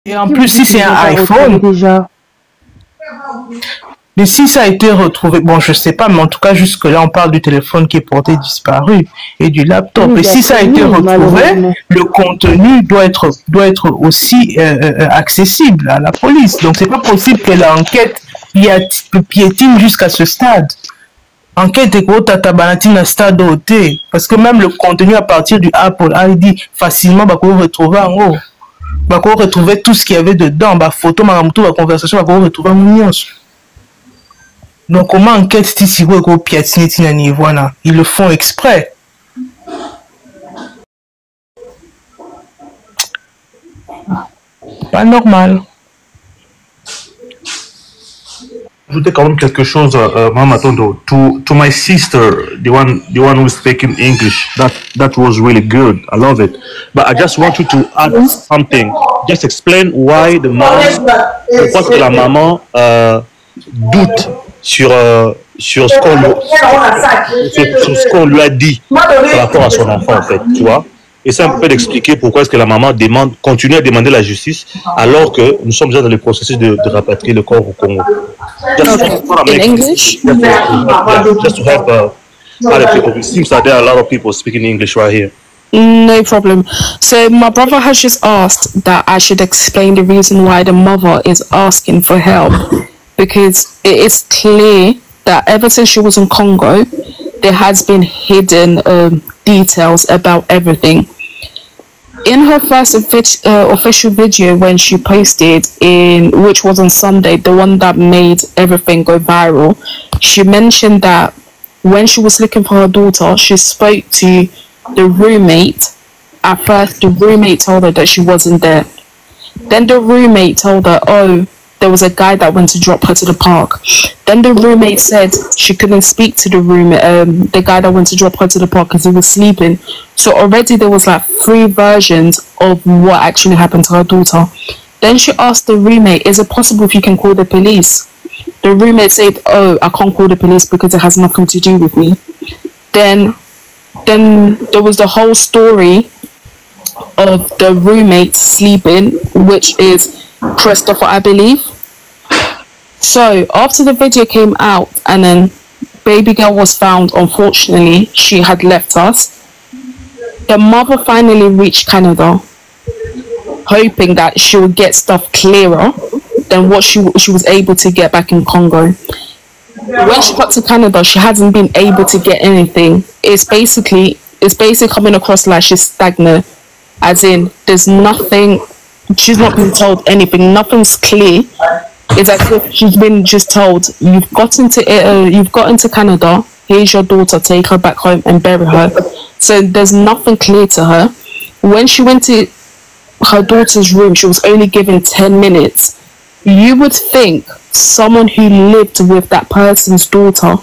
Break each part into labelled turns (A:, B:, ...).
A: Et en
B: Qui
A: plus,
B: vous dit
A: si
B: qu'ils
A: c'est
B: les ont
A: un
B: pas retrouvés
A: iPhone,
B: déjà?
A: mais si ça a été retrouvé, bon, je sais pas, mais en tout cas, jusque-là, on parle du téléphone qui est porté disparu et du laptop.
B: Oui,
A: Et si ça a
B: d'accord,
A: été
B: oui,
A: retrouvé,
B: malheureusement.
A: le contenu doit être aussi accessible à la police. Donc, c'est pas possible que l'enquête piétine jusqu'à ce stade. Enquête est gros tatabanati na stade OT. Parce que même le contenu à partir du Apple ID, facilement, bah, qu'on retrouver en haut. Bah, qu'on retrouver tout ce qu'il y avait dedans. Bah, photo, ma conversation, bah, qu'on retrouver en mignon. Donc, comment enquête ici, ils le font exprès. Pas normal.
C: Ajouter quand même quelque chose, Mama Tondo, to my sister, the one who's speaking English. That was really good. I love it. But I just want you to add something. Just explain why the mom, pourquoi que la maman doute sur ce qu'on lui a dit par rapport à son enfant, en fait, tu vois. Et c'est un peu d'expliquer pourquoi est-ce que la maman continue à demander la justice alors que nous sommes déjà dans le processus de rapatrier le corps au Congo.
D: Okay. In English?
C: Just to help other people. It seems that there are a lot of people speaking English right here.
D: No problem. So my brother has just asked that I should explain the reason why the mother is asking for help, because it is clear that ever since she was in Congo, there has been hidden details about everything. In her first official video when she posted which was on Sunday, the one that made everything go viral, she mentioned that when she was looking for her daughter, she spoke to the roommate. At first, the roommate told her that she wasn't there. Then the roommate told her, oh, there was a guy that went to drop her to the park. Then the roommate said she couldn't speak to the guy that went to drop her to the park because he was sleeping. So already there was like 3 versions of what actually happened to her daughter. Then she asked the roommate, is it possible if you can call the police? The roommate said, oh, I can't call the police because it has nothing to do with me. Then there was the whole story of the roommate sleeping, which is Christopher, I believe. So after the video came out and then baby girl was found, unfortunately she had left us. The mother finally reached Canada, hoping that she would get stuff clearer than what she was able to get back in Congo. When she got to Canada, she hasn't been able to get anything. It's basically coming across like she's stagnant, as in there's nothing. She's not been told anything. Nothing's clear. It's as if she's been just told, you've gotten to Canada. Here's your daughter. Take her back home and bury her. So there's nothing clear to her. When she went to her daughter's room, she was only given 10 minutes. You would think someone who lived with that person's daughter,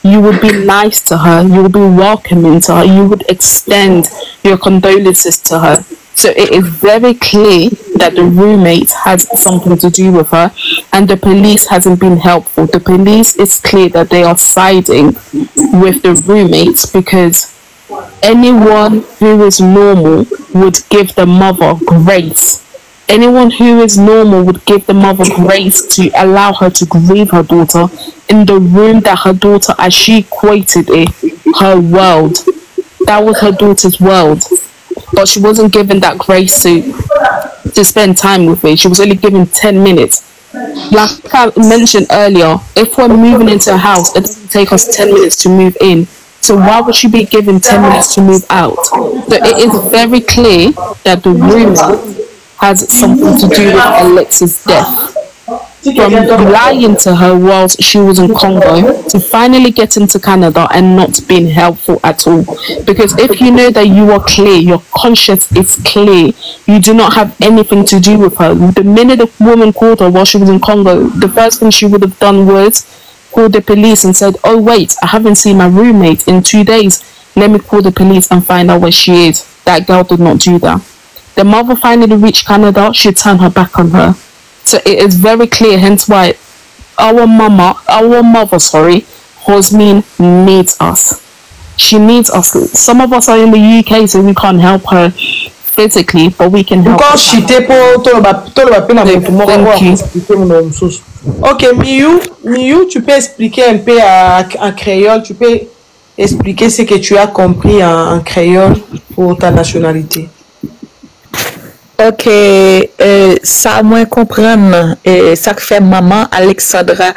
D: you would be nice to her, you would be welcoming to her, you would extend your condolences to her. So it is very clear that the roommate has something to do with her, and the police hasn't been helpful. The police, is clear that they are siding with the roommates, because anyone who is normal would give the mother grace. Anyone who is normal would give the mother grace to allow her to grieve her daughter in the room that her daughter, as she equated it, her world. That was her daughter's world. But she wasn't given that grace to spend time with it. She was only given 10 minutes. Like I mentioned earlier, if we're moving into a house, it doesn't take us 10 minutes to move in. So why would she be given 10 minutes to move out? So it is very clear that the roommate has something to do with Alexa's death. From lying to her whilst she was in Congo to finally getting to Canada and not being helpful at all. Because if you know that you are clear, your conscience is clear, you do not have anything to do with her. The minute the woman called her while she was in Congo, the first thing she would have done was call the police and said, oh wait, I haven't seen my roommate in 2 days. Let me call the police and find out where she is. That girl did not do that. The mother finally reached Canada, she turned her back on her. So it is very clear, hence why our mother, Hosmin, needs us. She needs us. Some of us are in the UK, so we can't help her physically, but we can help.
A: Quand chiter pour tout le papier Ok, Miyu, tu peux expliquer un peu en créole, tu peux expliquer ce que tu as compris en créole pour ta nationalité.
B: Ok, ça moi comprendre ça que fait maman Alexandra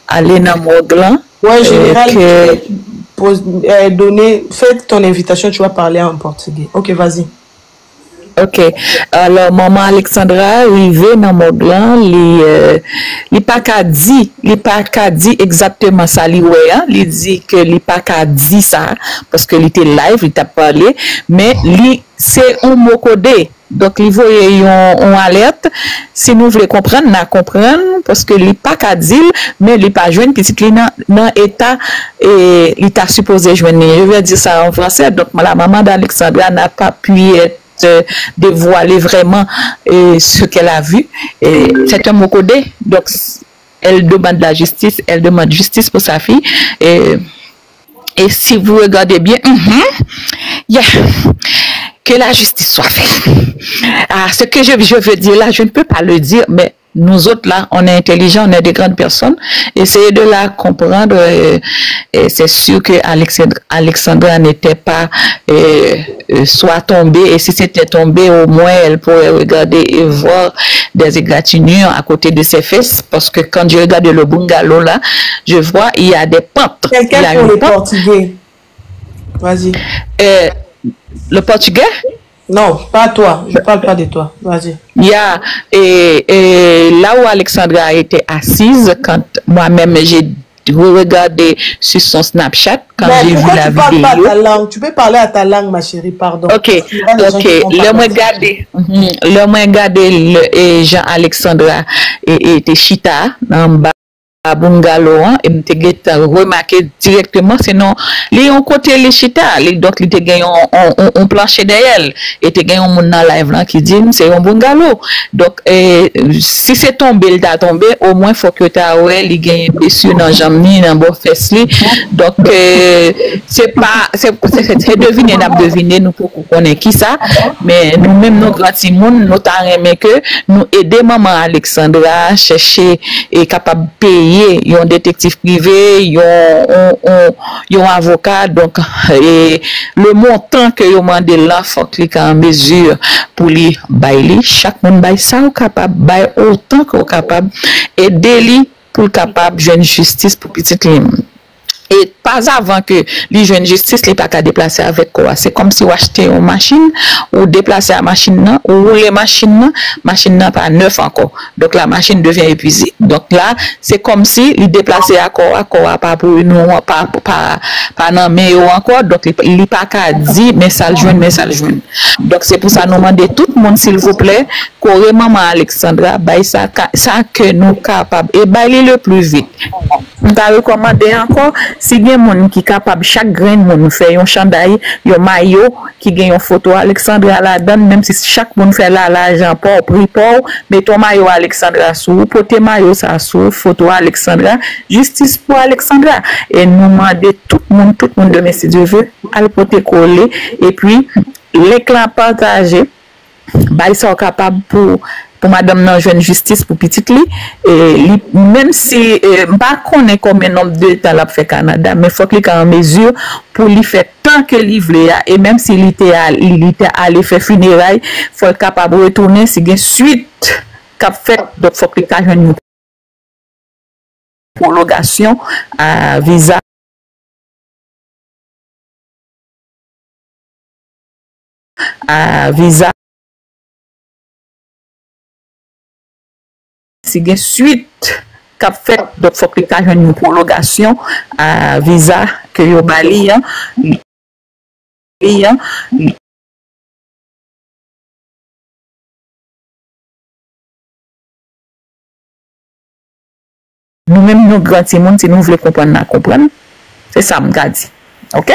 B: Alena Moglan.
A: Ouais, général, fais ton invitation, tu vas parler en portugais. Ok, vas-y.
B: Ok, alors maman Alexandra arrivé dans Moglan, li pas qu'à dit exactement ça li ouais hein, li dit que li pas qu'à dit ça parce que li était live, il t'a parlé, mais li c'est un mot codé. Donc li voyait on alerte si nous voulons comprendre, n'a comprendre parce que li pas qu'à dire mais li pas joindre petit li dans état et il t'a supposé joindre. Je vais dire ça en français. Donc la maman d'Alexandra n'a pas pu être dévoiler vraiment ce qu'elle a vu. C'est un mot codé, donc elle demande la justice, elle demande justice pour sa fille. Et si vous regardez bien, que la justice soit faite. Ce que je veux dire là, je ne peux pas le dire, mais nous autres là, on est intelligents, on est des grandes personnes. Essayez de la comprendre. C'est sûr que Alexandra n'était pas soit tombée. Et si c'était tombé, au moins elle pourrait regarder et voir des égratignures à côté de ses fesses. Parce que quand je regarde le bungalow là, je vois il y a des pentes.
A: Quelqu'un pour le portugais. Vas-y.
B: Le portugais?
A: Non, pas toi. Je ne parle pas de toi. Vas-y.
B: Et là où Alexandra était assise, quand moi-même j'ai regardé sur son Snapchat, quand j'ai vu la vidéo.
A: Tu parles pas ta langue. Tu peux parler à ta langue, ma chérie, pardon.
B: Ok. Le moins regardé Jean-Alexandra était chita dans bas. À bungalow et m'te get remarqué directement sinon les on côté les chita donc il te gagne on plancher derrière et te gagne un monde dans live là qui dit c'est un bungalow donc si c'est tombé il t'a tombé au moins faut que ta ouais il gagne blessure dans jambe ni dans bon fesse li donc c'est pas c'est deviner n'a deviner nous pour connaître qui ça mais nous même nos grands monde nous t'a aimé que nous aider maman Alexandra chercher et capable payer un détective privé, un avocat, donc le montant que vous demandez là, faut cliquer en mesure pour les bailler. Chaque monde baille ça ou capable bailler autant qu'on capable aider lui pour capable jeune justice pour petite ligne. Et pas avant que les jeunes justice les pas qu'à déplacer avec quoi. C'est comme si vous achetez une machine ou déplacer la machine ou rouler machine n'a pas neuf encore. Donc la machine devient épuisée. Donc là, c'est comme si il déplacer à quoi pas pour nous pas dans mais encore. Donc il pas qu'à dire mais ça le joindre. Donc c'est pour ça nous demander tout le monde s'il vous plaît qu'aurait maman Alexandra bail ça que nous capable et bailler le plus vite. On va recommander encore si il y a monde qui capable chaque grain monde fait un chandail, un maillot qui gagne une photo Alexandra la donne même si chaque monde fait là l'argent pour prix pour mais ton maillot Alexandra sous porter maillot ça sous photo Alexandra justice pour Alexandra et nous demander tout le monde de si Dieu veut à le porter coller et puis l'éclat partagé bah sont capable pour madame nan jeune justice pour petite li et même si pas connaît combien nombre de temps l'a fait Canada mais faut qu'il en mesure pour lui faire tant que li vle et même si il était allé faire funérailles faut capable retourner si gain suite qu'a fait donc faut qu'il a une prolongation à visa si gen suite qu'a fait donc faut que tu une prolongation à visa que yo bali nous même nous grand monde si nous voulons comprendre c'est ça me dit OK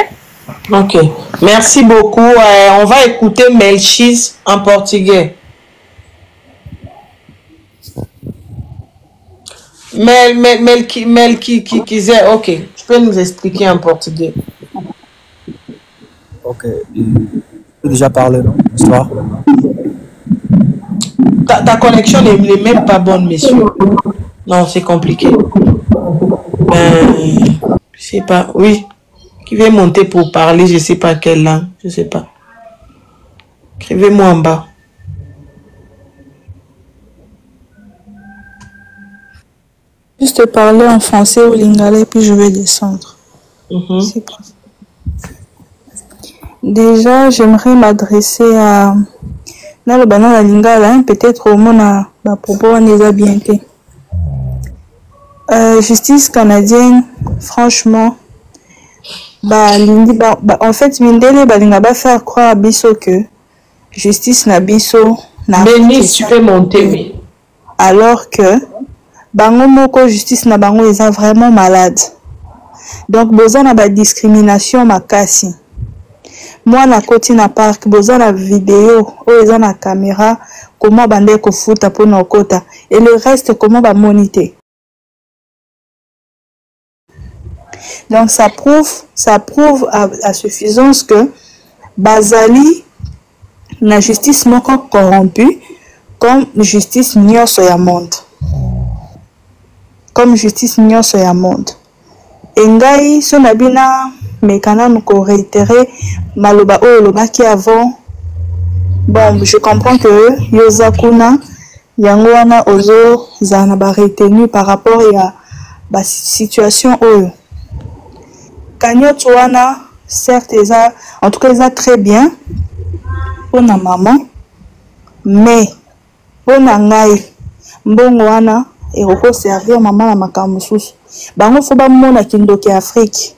A: merci beaucoup on va écouter Melchis en portugais. Qui disait, ok, tu peux nous expliquer en portugais.
E: Ok, déjà parlé, non? Histoire.
A: Ta connexion n'est même pas bonne, monsieur. Non, c'est compliqué. Je sais pas, oui. Qui veut monter pour parler, je sais pas quelle langue, je sais pas. Écrivez-moi en bas.
F: Juste parler en français ou lingala et puis je vais descendre. C'est quoi? Déjà, j'aimerais m'adresser à dans le banal la lingala, peut-être au monde à propos on les a bien été. Justice canadienne, franchement, en fait, Mindele balinga ba faire croire à biso que justice na biso na
A: Bénice, tu peux monter, oui.
F: Alors que bango moko justice na bango ils sont vraiment malades. Donc besoin na ba discrimination makasi. Moi na koti na parc besoin na vidéo ou ils na caméra comment bande ko futa pour na kota et le reste comment ba moniter. Donc ça prouve à suffisance que bazali la justice moko corrompue comme justice nyonso ya monde. Comme justice nyonso ya monde. Engai so na bina mekana nous réitérer maloba oyo lobaki avant. Bon, je comprends que Yozakuna yango wana ozo zana ba retenu par rapport à la situation oyo. Kanyot wana certes en tout cas ils a très bien pour na maman mais pour na ngai mbongo wana et roko servir maman na makambo susu bango faut ba mona kindoki Afrique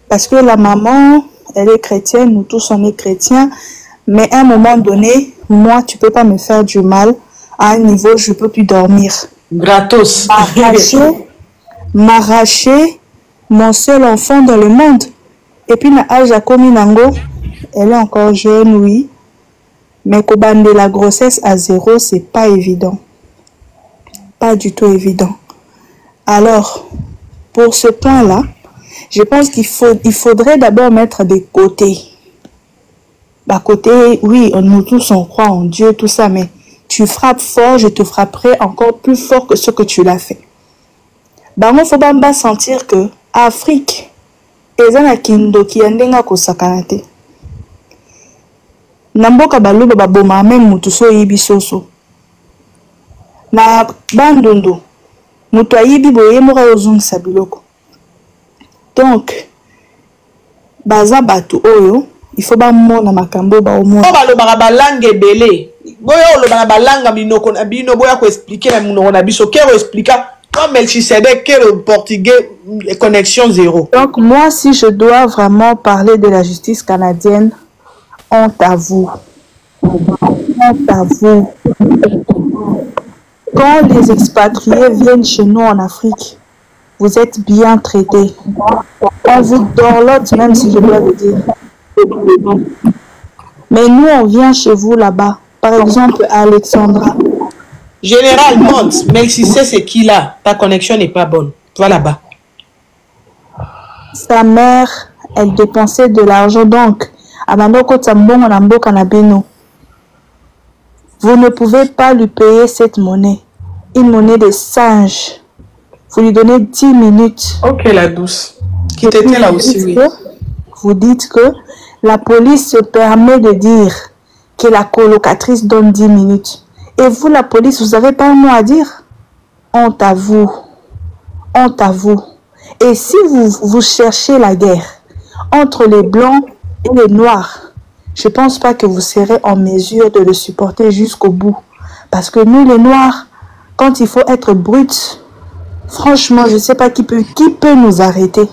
F: parce que la maman elle est chrétienne, nous tous on est chrétiens, mais à un moment donné moi tu peux pas me faire du mal à un niveau je peux plus dormir
A: gratos
F: m'arracher mon seul enfant dans le monde. Et puis, na âge à Kominango, elle est encore jeune, oui. Mais de la grossesse à 0, c'est pas évident. Pas du tout évident. Alors, pour ce point-là, je pense qu'il faudrait d'abord mettre des côtés. Bah, côté, oui, nous tous on croit en Dieu, tout ça, mais tu frappes fort, je te frapperai encore plus fort que ce que tu l'as fait. Bah, il faut pas sentir que Afrique, eza na kindoki ya ndenga kosakana te. Na mboka baluba baboma même mutu so yibi soso. Na bandundu, mutu ayibi boye moka yozungisa biloko. Donc, baza batu oyo, il faut ba mona makambo ba omo.
A: Ko balobaka balangue ebele. Boyo olobaka balanga minoko na bino boya ko expliquer na munoko na biso kero expliquer. Comme Melchisedec, quel est le portugais, connexion zéro.
F: Donc, moi, si je dois vraiment parler de la justice canadienne, honte à vous. Honte à vous. Quand les expatriés viennent chez nous en Afrique, vous êtes bien traités. On vous dorlote, même si je dois le dire. Mais nous, on vient chez vous là-bas. Par exemple, à Alexandra.
A: Général monte, mais si c'est qui là, ta connexion n'est pas bonne. Va là-bas.
F: Sa mère, elle dépensait de l'argent. Donc, vous ne pouvez pas lui payer cette monnaie. Une monnaie de singe. Vous lui donnez 10 minutes.
A: Ok, la douce. Qui était là aussi, oui.
F: Vous dites que la police se permet de dire que la colocatrice donne 10 minutes. Et vous, la police, vous n'avez pas un mot à dire? Honte à vous. Honte à vous. Et si vous cherchez la guerre entre les blancs et les noirs, je ne pense pas que vous serez en mesure de le supporter jusqu'au bout. Parce que nous, les noirs, quand il faut être brut, franchement, je ne sais pas qui peut nous arrêter.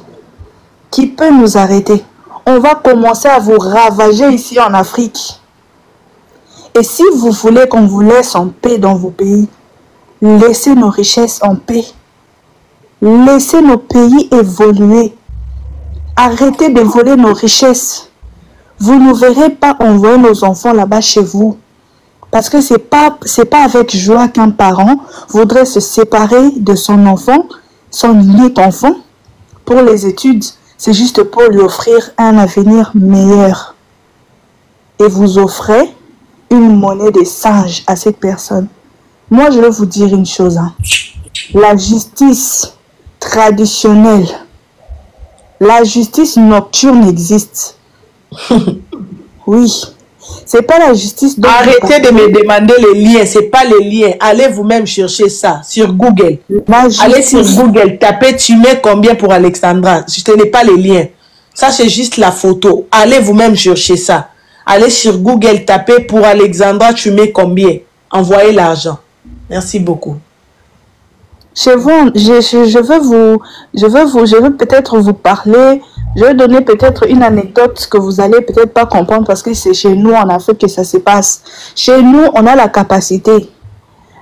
F: Qui peut nous arrêter? On va commencer à vous ravager ici en Afrique. Et si vous voulez qu'on vous laisse en paix dans vos pays, laissez nos richesses en paix. Laissez nos pays évoluer. Arrêtez de voler nos richesses. Vous ne verrez pas envoyer nos enfants là-bas chez vous. Parce que c'est pas avec joie qu'un parent voudrait se séparer de son enfant, son unique enfant, pour les études. C'est juste pour lui offrir un avenir meilleur. et vous offrez une monnaie de singe à cette personne. Moi, je vais vous dire une chose. Hein. La justice traditionnelle, la justice nocturne existe. Oui. C'est pas la justice.
E: Arrêtez de me demander les liens. C'est pas les liens. Allez vous-même chercher ça sur Google. Allez sur Google. Tapez tu mets combien pour Alexandra. Ce n'est pas les liens. Ça, c'est juste la photo. Allez vous-même chercher ça. Allez sur Google. Tapez pour Alexandra tu mets combien. Envoyez l'argent. Merci beaucoup.
F: Chez vous, je veux peut-être vous parler. Je vais donner peut-être une anecdote que vous allez peut-être pas comprendre parce que c'est chez nous en Afrique que ça se passe. Chez nous, on a la capacité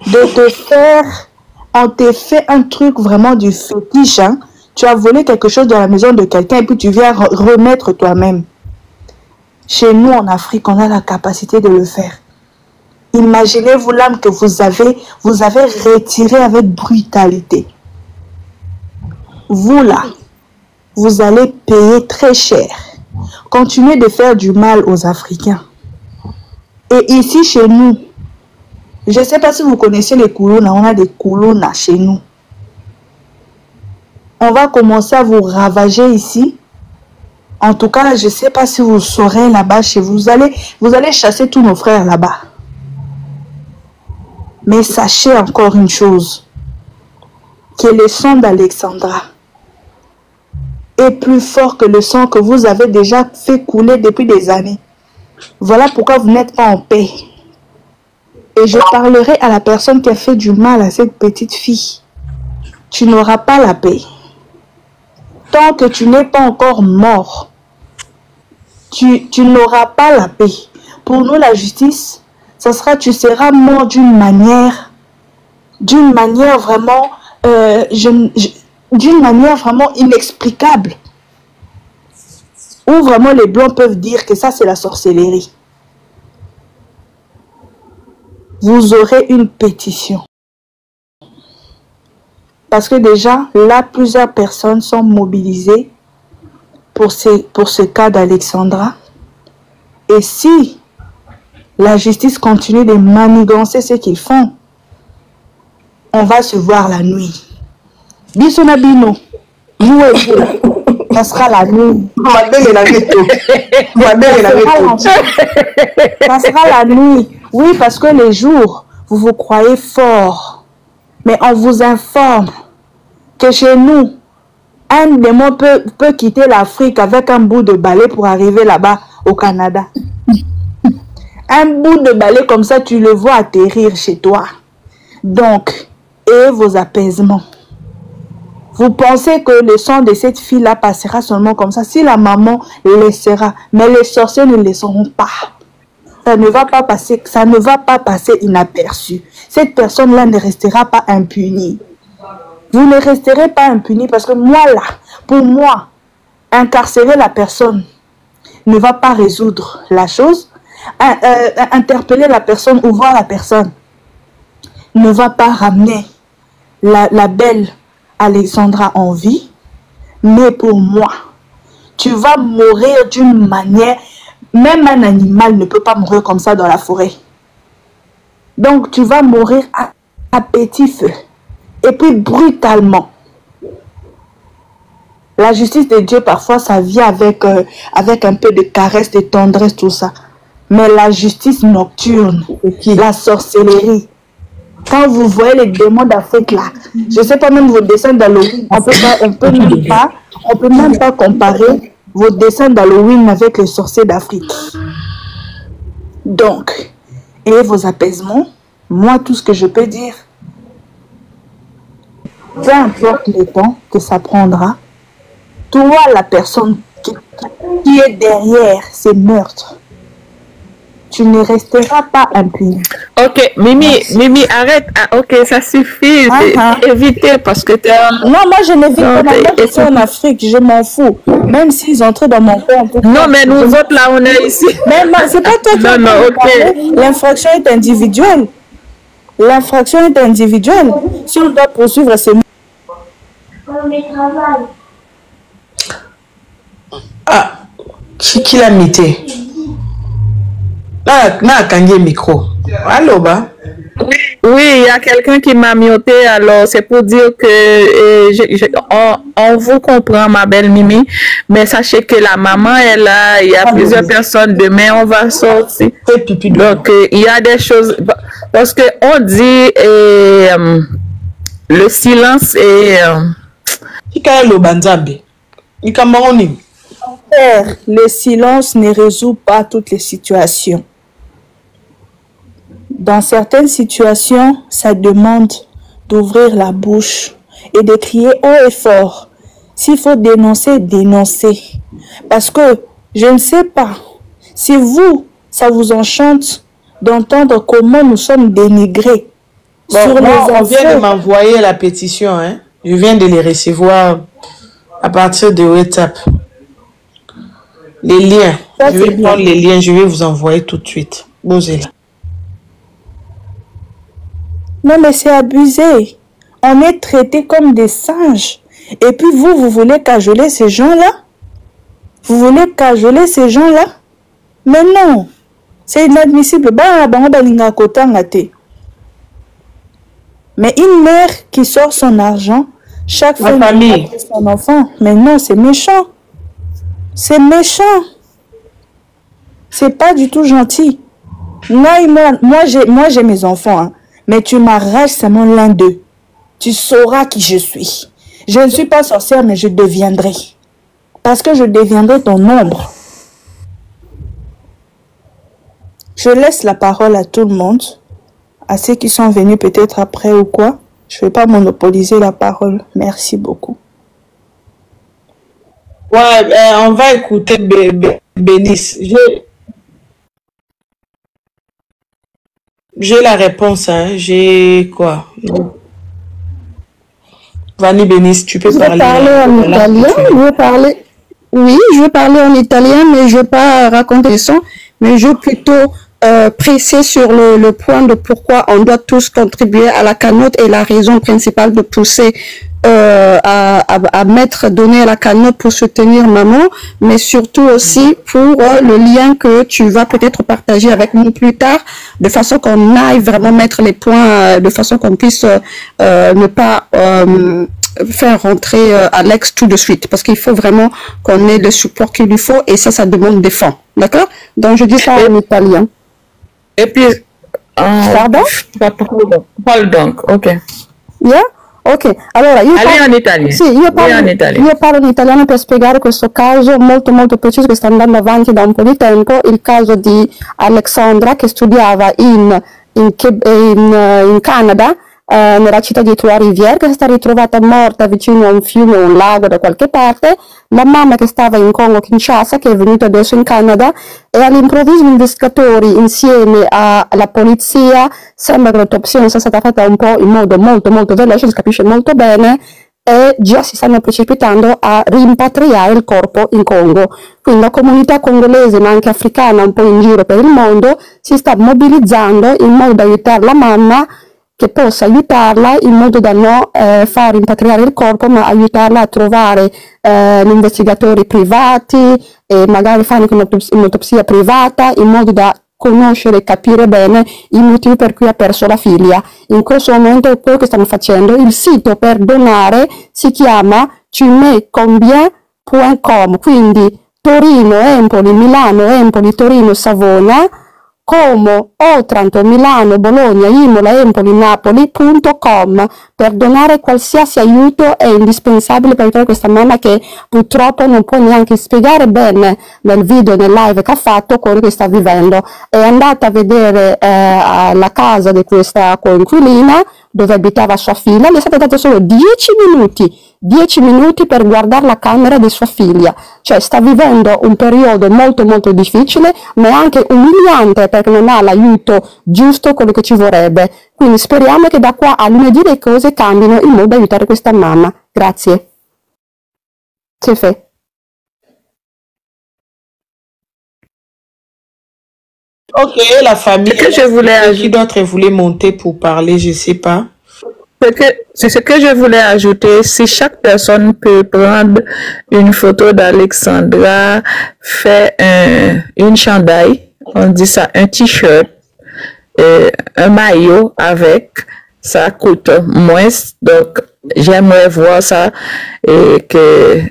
F: de te faire, on te fait un truc vraiment du fétiche. Hein? Tu as volé quelque chose dans la maison de quelqu'un et puis tu viens remettre toi-même. Chez nous en Afrique, on a la capacité de le faire. Imaginez-vous l'âme que vous avez retirée avec brutalité. Vous là, vous allez payer très cher. Continuez de faire du mal aux Africains. Et ici, chez nous, je ne sais pas si vous connaissez les Koulouna, on a des Koulouna chez nous. On va commencer à vous ravager ici. En tout cas, je ne sais pas si vous saurez là-bas chez vous. Vous allez chasser tous nos frères là-bas. Mais sachez encore une chose, que le sang d'Alexandra est plus fort que le sang que vous avez déjà fait couler depuis des années. Voilà pourquoi vous n'êtes pas en paix. Et je parlerai à la personne qui a fait du mal à cette petite fille. Tu n'auras pas la paix. Tant que tu n'es pas encore mort, tu n'auras pas la paix. Pour nous, la justice, ça sera, tu seras mort d'une manière vraiment, d'une manière vraiment inexplicable. Où vraiment les blancs peuvent dire que ça c'est la sorcellerie. Vous aurez une pétition. Parce que déjà, là, plusieurs personnes sont mobilisées pour ce cas d'Alexandra. Et si la justice continue de manigancer ce qu'ils font, on va se voir la nuit. Bisonabino, nous et vous, ça sera la nuit. Ça sera la nuit. Oui, parce que les jours, vous vous croyez fort. Mais on vous informe que chez nous, un démon peut quitter l'Afrique avec un bout de balai pour arriver là-bas au Canada. Un bout de balai comme ça, tu le vois atterrir chez toi. Donc, et vos apaisements. Vous pensez que le sang de cette fille-là passera seulement comme ça. Si la maman laissera, mais les sorciers ne laisseront pas. Ça ne va pas passer inaperçu. Cette personne-là ne restera pas impunie. Vous ne resterez pas impunie parce que moi là, pour moi, incarcérer la personne ne va pas résoudre la chose. Interpeller la personne ou voir la personne ne va pas ramener la belle Alexandra en vie. Mais pour moi, tu vas mourir d'une manière, même un animal ne peut pas mourir comme ça dans la forêt. Donc tu vas mourir à petit feu et puis brutalement. La justice de Dieu parfois ça vient avec un peu de caresse, de tendresse, tout ça. Mais la justice nocturne, la sorcellerie, quand vous voyez les démons d'Afrique là, je ne sais pas même vos dessins d'Halloween, on peut même pas comparer vos dessins d'Halloween avec les sorciers d'Afrique. Donc, et vos apaisements, moi tout ce que je peux dire, peu importe le temps que ça prendra, toi la personne qui est derrière ces meurtres, tu ne resteras pas impuni.
B: Ok, Mimi, arrête. Ah, ok, ça suffit. Évitez parce que tu es...
F: Non, moi je n'évite pas. Même si c'est en Afrique, je m'en fous. Même s'ils entrent dans mon compte.
B: Non, mais nous autres là, on est ici.
F: Mais c'est pas toi qui as parlé. L'infraction est individuelle. L'infraction est individuelle. Si on doit poursuivre, c'est...
E: Ah, qui l'a mité? Na kangi micro. Allô, bah?
B: Oui, il y a quelqu'un qui m'a myoté, alors c'est pour dire que on vous comprend, ma belle Mimi, mais sachez que la maman est là, il y a plusieurs personnes, demain on va sortir. Donc, il y a des choses, parce que on dit le silence est...
F: Le silence ne résout pas toutes les situations. Dans certaines situations, ça demande d'ouvrir la bouche et de crier haut et fort. S'il faut dénoncer, dénoncer. Parce que je ne sais pas si vous, ça vous enchante d'entendre comment nous sommes dénigrés.
E: Bon, sur on vient de m'envoyer la pétition. Hein? Je viens de les recevoir à partir de WhatsApp. Les liens. Je vais prendre les liens, je vais vous envoyer tout de suite. Bosez là.
F: Non, mais c'est abusé. On est traités comme des singes. Et puis vous voulez cajoler ces gens-là? Vous voulez cajoler ces gens-là? Mais non. C'est inadmissible. Mais une mère qui sort son argent, chaque fois
E: famille,
F: son enfant. Mais non, c'est méchant. C'est méchant. C'est pas du tout gentil. Moi j'ai mes enfants, hein. Mais tu m'arraches seulement l'un d'eux. Tu sauras qui je suis. Je ne suis pas sorcière, mais je deviendrai. Parce que je deviendrai ton ombre. Je laisse la parole à tout le monde. À ceux qui sont venus peut-être après ou quoi. Je ne vais pas monopoliser la parole. Merci beaucoup.
E: Ouais, on va écouter Bénice. J'ai la réponse, hein. J'ai quoi? Vanny Bénice, tu peux parler.
G: Je vais parler en italien. Je vais parler en italien, mais je ne vais pas raconter ça. Mais je vais plutôt presser sur le point de pourquoi on doit tous contribuer à la cagnotte et la raison principale de pousser à donner à la cagnotte pour soutenir maman, mais surtout aussi pour le lien que tu vas peut-être partager avec nous plus tard, de façon qu'on aille vraiment mettre les points, de façon qu'on puisse ne pas faire rentrer Alex tout de suite, parce qu'il faut vraiment qu'on ait le support qu'il lui faut, et ça demande des fonds, d'accord? Donc je dis ça en italien.
B: Et puis,
G: pardon?
B: Pardon, ok.
G: Yeah? Ok, allora io
B: in Italia.
G: Sì, io parlo in italiano per spiegare questo caso molto molto preciso che sta andando avanti da un po' di tempo, il caso di Alexandra che studiava in Canada, nella città di Trois-Rivières, che è stata ritrovata morta vicino a un fiume o un lago da qualche parte, la mamma che stava in Congo-Kinshasa, che è venuta adesso in Canada, e all'improvviso gli investigatori insieme alla polizia, sembra che l'autopsia sia stata fatta un po' in modo molto molto veloce, si capisce molto bene, e già si stanno precipitando a rimpatriare il corpo in Congo. Quindi la comunità congolese, ma anche africana un po' in giro per il mondo, si sta mobilizzando in modo da aiutare la mamma, che possa aiutarla in modo da non far rimpatriare il corpo, ma aiutarla a trovare gli investigatori privati e magari fare un'autopsia privata in modo da conoscere e capire bene i motivi per cui ha perso la figlia. In questo momento quello che stanno facendo, il sito per donare si chiama tumecombien.com, quindi Torino, Empoli, Milano, Empoli, Torino, Savona, Como, Otranto, Milano, Bologna, Imola, Empoli, Napoli.com. Per donare qualsiasi aiuto è indispensabile per aiutare questa mamma che purtroppo non può neanche spiegare bene nel video, nel live che ha fatto, quello che sta vivendo. È andata a vedere la casa di questa coinquilina dove abitava sua figlia, le è stato dato solo 10 minuti per guardare la camera di sua figlia. Cioè sta vivendo un periodo molto molto difficile, ma è anche umiliante perché non ha l'aiuto giusto, quello che ci vorrebbe. Quindi speriamo che da qua a lunedì le cose cambino in modo da aiutare questa mamma. Grazie. C'est fait.
E: Ok, la famille. Qui d'autre voulait monter pour parler, je sais pas.
B: C'est ce que je voulais ajouter. Si chaque personne peut prendre une photo d'Alexandra, faire une chandail on dit ça, un t-shirt, un maillot avec, ça coûte moins. Donc, j'aimerais voir ça et que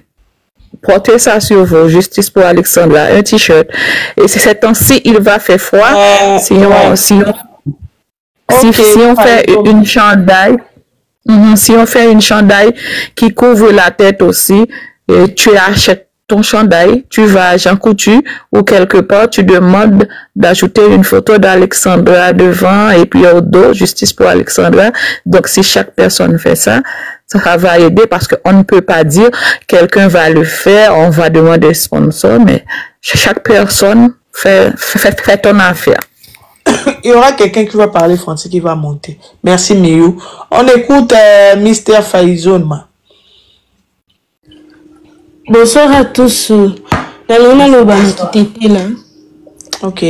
B: porter ça sur vous, justice pour Alexandra, un t-shirt. Et c'est cette temps-ci, il va faire froid. Si on fait une chandail, si on fait une chandail qui couvre la tête aussi, et tu achètes ton chandail, tu vas à Jean Coutu ou quelque part, tu demandes d'ajouter une photo d'Alexandra devant et puis au dos, justice pour Alexandra. Donc, si chaque personne fait ça, ça va aider parce qu'on ne peut pas dire quelqu'un va le faire, on va demander sponsor, mais chaque personne fait ton affaire.
E: Il y aura quelqu'un qui va parler français qui va monter. Merci, Miyu. On écoute Mr. Faizon.
H: Bonsoir à tous.
E: Ok.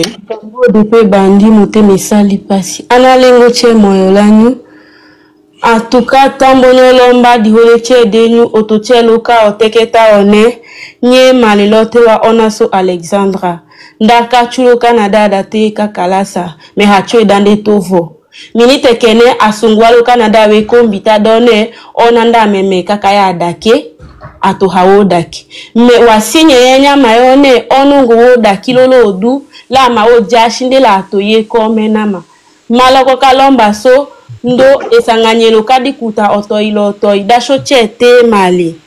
H: En tout cas, tambonyo lomba di holeche denu otoche loka oteketa one nye malilote wa onaso Alexandra. Ndaka chulo Canada date kakalasa me hacho dande tovo. Minite kene asungwalo Canada we kombita done onanda meme kakaya adake ato hawo daki. Me wasinye yenya mayone onungu wo daki lolo odu la ma o jashinde la atoye kome nama. Malako kalomba so ndo esanganyelo kadi kuta otoi dasho che te mali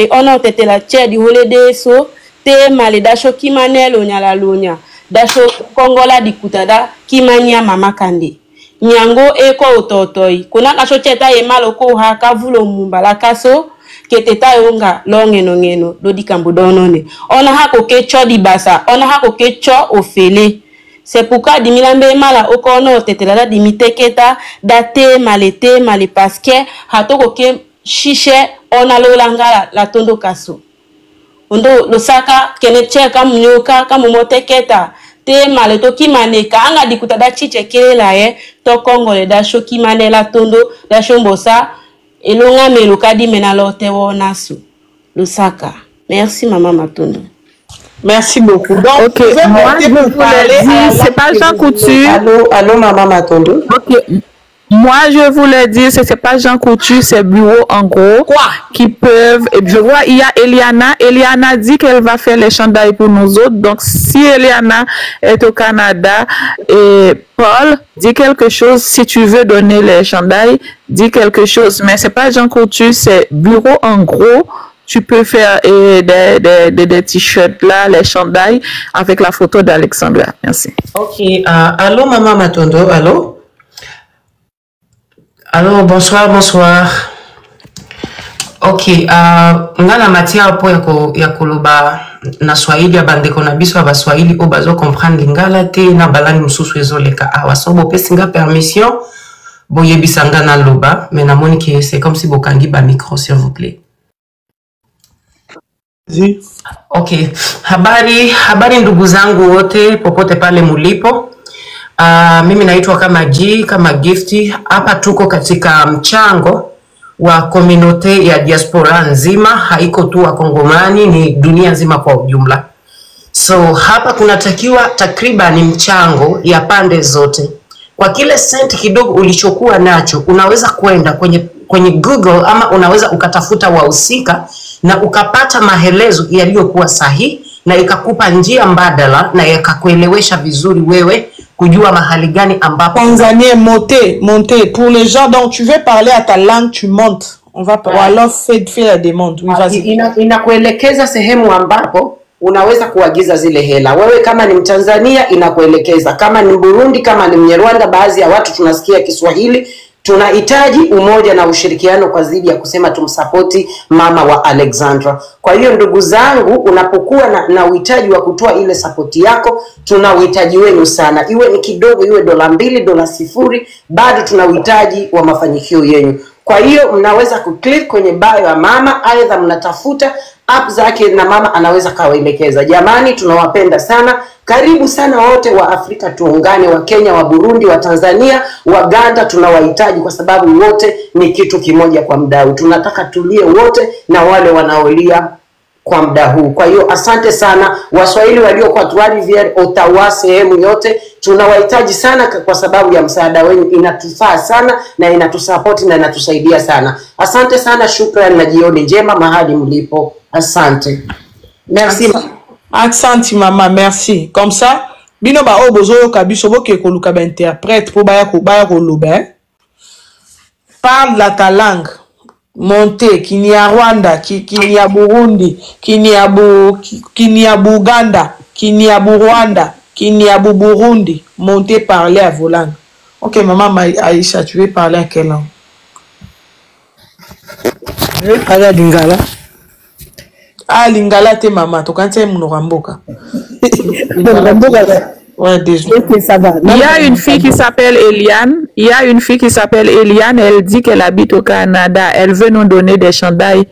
H: ono tetela che di holiday so te mali dasho kimanelo nyala lonya dasho kongola di kuta da kimanya mama kande nyango eko ototoi kuna kasho che ta yemalo ko ha kavulo mumbala kaso keteta yonga ngeno do di kambudonone ona hako kecho di basa ona hako kecho ofele. C'est pourquoi dimilambe mala okono tetela dimiteketa date mali parce que hatoko ke shishe ona lolanga la tondo kaso. Ondo losaka kene cheka mnyoka kama moteketa te male to kimaneka anga dikuta da chiche kelela to kongole da shoki manela tondo da shombosa elonga meluka di menalote wonasu losaka. Merci maman Matondo.
E: Merci beaucoup. Donc,
B: ok, moi je voulais dire, c'est pas Jean Coutu.
E: Allô, maman Matondo.
B: Ok, moi je voulais dire, c'est pas Jean Coutu, c'est bureau en gros.
E: Quoi?
B: Qui peuvent, et je vois, il y a Eliana dit qu'elle va faire les chandails pour nous autres. Donc, si Eliana est au Canada et Paul, dis quelque chose. Si tu veux donner les chandails, dis quelque chose. Mais c'est pas Jean Coutu, c'est bureau en gros. Tu peux faire des t-shirts là, les chandails, avec la photo d'Alexandra. Merci.
I: Ok. Allô, maman Matondo. Allô? Allô, bonsoir. Ok. Ngana matière po ya koloba na Swahili abandeko na biso ba Swahili o bazo comprendre ngala te na balani mususu ezoleka awa so bo pesi nga permission boyebisa nga na loba mais na moni que c'est comme si bokangi ba micro s'il vous plaît. Ok, habari ndugu zangu wote popote pale mulipo. Mimi naitwa kama G, kama Gifty. Hapa tuko katika mchango wa community ya diaspora nzima, haiko tu wa Kongomani, ni dunia nzima kwa ujumla. So hapa kunatakiwa takriban mchango ya pande zote. Kwa kile senti kidogo ulichokuwa nacho, unaweza kwenda kwenye Google ama unaweza ukatafuta wahusika na ukapata maelezo yaliyokuwa sahihi na ikakupa njia mbadala na yakakuelewesha vizuri wewe kujua mahali gani ambapo
E: Tanzania monter pour les gens donc tu veux parler à ta langue tu montes on va alors fait la demande oui vas-y
I: inakuelekeza sehemu ambapo unaweza kuagiza zile hela wewe kama ni Mtanzania inakuelekeza kama ni Burundi kama ni Mnyarwanda baadhi ya watu tunasikia Kiswahili tunahitaji umoja na ushirikiano kwa zidi ya kusema tumsapoti mama wa Alexandra. Kwa hiyo ndugu zangu unapokuwa na uhitaji wa kutoa ile sapoti yako tuna uhitaji wenu sana. Iwe ni kidogo iwe $2, $0, bado tuna uhitaji wa mafanikio yenu. Kwa hiyo mnaweza kuklik kwenye bio ya mama aidha mnatafuta app zake na mama anaweza kawaelekeza. Jamani tunawapenda sana. Karibu sana wote wa Afrika tuungane wa Kenya, wa Burundi, wa Tanzania, wa Uganda tunawahitaji kwa sababu wote ni kitu kimoja kwa mdau. Tunataka tulie wote na wale wanaolia kwa muda huu. Kwa hiyo asante sana Waswahili walio kwa Trois Rivières, Ottawa, sehemu yote tunawahitaji sana kwa sababu ya msaada wenu, inatufaa sana na inatusupport na inatusaidia sana. Asante sana, shukrani na jioni njema mahali mlipo. Asante. Merci.
E: Asante maman, merci. Comme ça, bino ba obozo kabiso boke ko luka ba interprète pour ba ko loba. Parle la ta langue. Monte kini ya Rwanda, kini ya Burundi, kini ya Buganda, kini ya Rwanda, kini ya Burundi. Monte parler à vos langues. OK, maman Aïcha, tu veux parler à quelle langue?
J: Je vais parler à Lingala.
E: Ah, Lingala, t'es maman. Tu quand tu Mounoramboka. Ouais, désolé.
B: Il y a une fille qui s'appelle Eliane. Elle dit qu'elle habite au Canada. Elle veut nous donner des chandails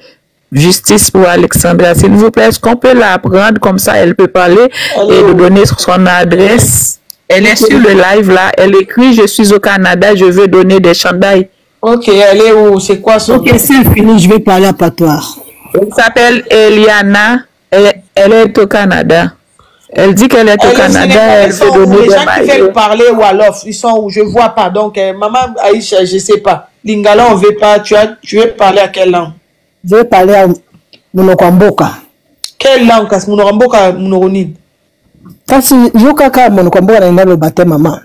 B: justice pour Alexandra. S'il vous plaît, est-ce qu'on peut la prendre comme ça? Elle peut parler et nous donner son adresse. Elle est sur le live là. Elle écrit: je suis au Canada, je veux donner des chandails.
E: Ok, elle est où? C'est quoi son
J: Ok, c'est fini, je vais parler à Patoir.
B: Elle s'appelle Eliana. Elle est au Canada. Elle dit qu'elle est au Canada. Elle veut donner
E: les
B: des
E: gens qui veulent parler Wolof, ils sont où? Je vois pas. Donc, maman Aïcha, je sais pas. Lingala, on veut pas. Tu veux parler à quelle langue?
J: Je vais parler à Monokwamboka.
E: Quelle langue? Parce que Monokwamboka, Monoronid.
J: Kasi yokaka Monokwamboka na indalo bate maman.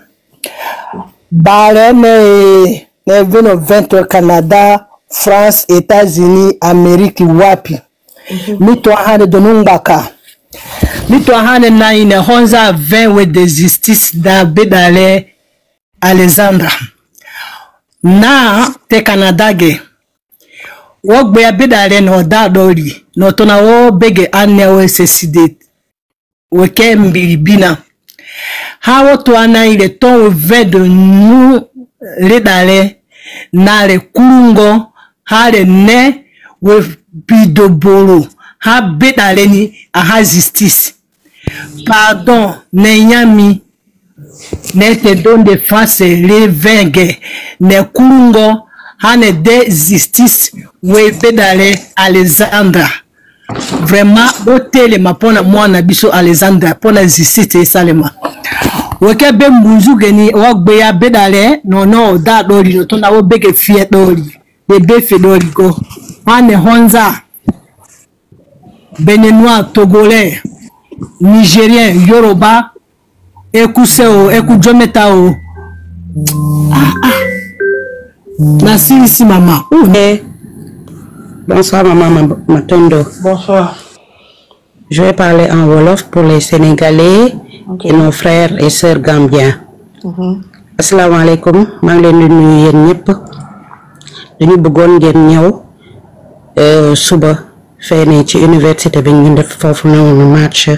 J: Bare ne veno 20 au Canada, France, États-Unis, Amérique, wapi. Mito hane donungaka. Mito hane na ine honza 20 we de justice da bedale Alexandra. Na te Canada ge. Wogbe ya bedale no da dori. No tona wo bege ane o SSD. Weke mbiribina. Hawo to ana ile ton ve de nu redale na le kulungo hale ne we bidoboro ha bedale ni aha justice. Pardon, nenyami ne te don de face le venge ne kulungo hane de justice we bedale Alexandra. Vraiment, hôtel ma pona mwana biso Alexandra pona justice salema. Weke be mbunzu geni wogbe ya bedale no da dori no tona wo bege fie dori bebe fe dori go ane honza Béninois, Togolais, Nigérien, Yoruba, Ekuseo, Ekujometa. Merci ici maman.
K: Bonsoir maman Matondo.
E: Bonsoir.
K: Je vais parler en Wolof pour les Sénégalais et nos frères et sœurs gambiens. Assalamu alaikum. Je suis venu ñëpp. Dañu bëggoon ngeen ñëw suba fene ci université bi ñu def fofu noonu match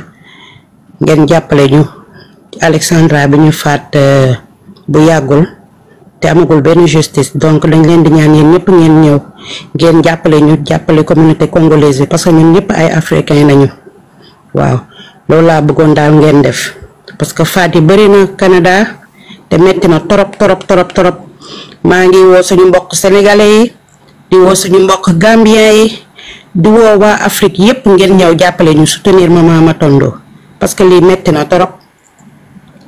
K: ngeen jàppale ñu Alexandra bi ñu faat bu yàggul te amagul benn justice donc dañ leen di ñaan yéen ñëpp ngeen ñëw ngeen jàppale ñu jàppale communauté congolaise parce que ñun ñëpp ay africain lañu waaw loolu laa bëggoon daal ngeen def parce que faat yi bëri na Canada te metti na torop maa ngi woo suñu mbokk sénégalais yi di woo suñu mbokk gambien yi di woo waa Afrique yépp ngeen ñëw jàppale ñu soutenir maman Matondo parce que lii metti na torop